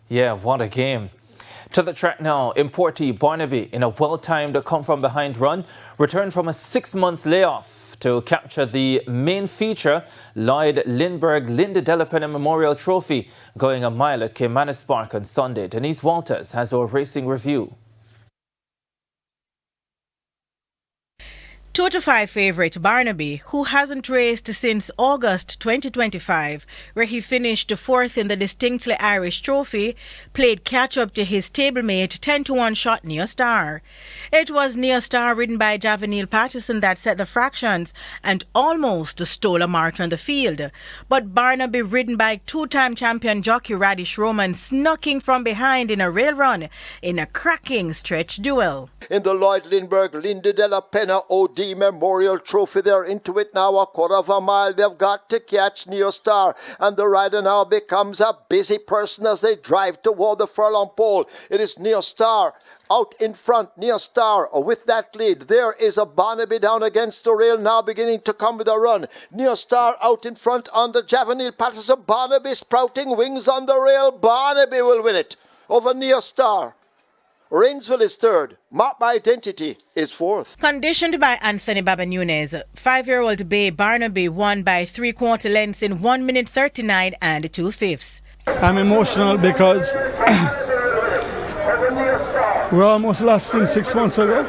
Yeah, what a game. To the track now, importee Barnaby, in a well-timed come-from-behind run, returned from a 6-month layoff to capture the main feature, Lloyd Lindbergh Linda Della Penna Memorial Trophy, going a mile at Caymanas Park on Sunday. Denise Walters has our racing review. 2 to 5 favourite Barnaby, who hasn't raced since August 2025, where he finished 4th in the distinctly Irish trophy, played catch-up to his stablemate 10-1 shot Neo Star. It was Neo Star, ridden by Javanil Patterson, that set the fractions and almost stole a mark on the field. But Barnaby, ridden by 2-time champion jockey Radish Roman, snuck in from behind in a rail run in a cracking stretch duel. In the Lloyd Lindbergh Linda Della Penna OD Memorial Trophy, they're into it now, a quarter of a mile. They've got to catch Neo Star, and the rider now becomes a busy person as they drive toward the furlong pole. It is Neo Star out in front. Neo Star with that lead. There is a Barnaby down against the rail now, beginning to come with a run. Neo Star out in front on the Javanil Patterson. Barnaby sprouting wings on the rail. Barnaby will win it over Neo Star. Rainsville is third. Mark by Identity is fourth. Conditioned by Anthony Baba Nunez, 5-year-old Bay Barnaby won by 3/4 lengths in 1 minute 39 and 2/5. I'm emotional because we almost lost him 6 months ago.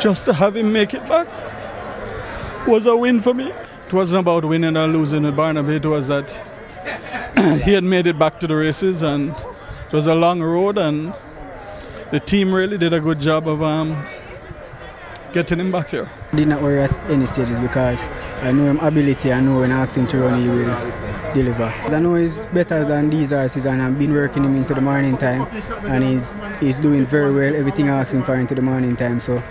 Just to have him make it back was a win for me. It wasn't about winning or losing with Barnaby. It was that he had made it back to the races, and it was a long road, and the team really did a good job of getting him back here. I did not worry at any stages because I know his ability. I know when I ask him to run, he will deliver. I know he's better than these horses, and I've been working him into the morning time, and he's doing very well. Everything I ask him for into the morning time, so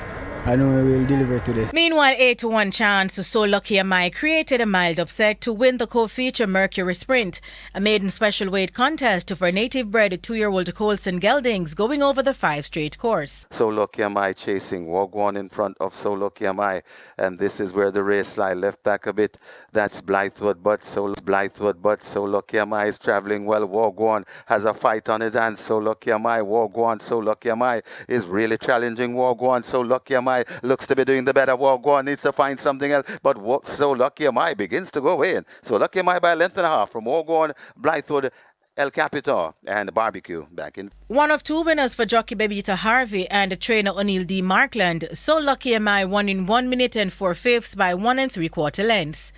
I know he will deliver today. Meanwhile, 8-1 chance So Lucky Am I created a mild upset to win the co-feature Mercury Sprint, a maiden special weight contest for native-bred 2-year-old Colson Geldings going over the 5 straight course. So Lucky Am I chasing Wagwan in front of So Lucky Am I, and this is where the race lie left back a bit. That's Blythewood, but So Lucky Am I is travelling well. Wagwan has a fight on his hands. So Lucky Am I, Wagwan, So Lucky Am I is really challenging Wagwan. So Lucky Am I looks to be doing the better. Wagwan needs to find something else, but So Lucky Am I begins to go in. So Lucky Am I by a length and a half from Wagwan, Blythewood, El Capitan and Barbecue back in. One of 2 winners for jockey Bebita Harvey and trainer O'Neill D. Markland. So Lucky Am I won in 1 minute and 4/5 by 1 3/4 lengths.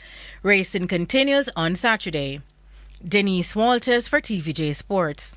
Racing continues on Saturday. Denise Walters for TVJ Sports.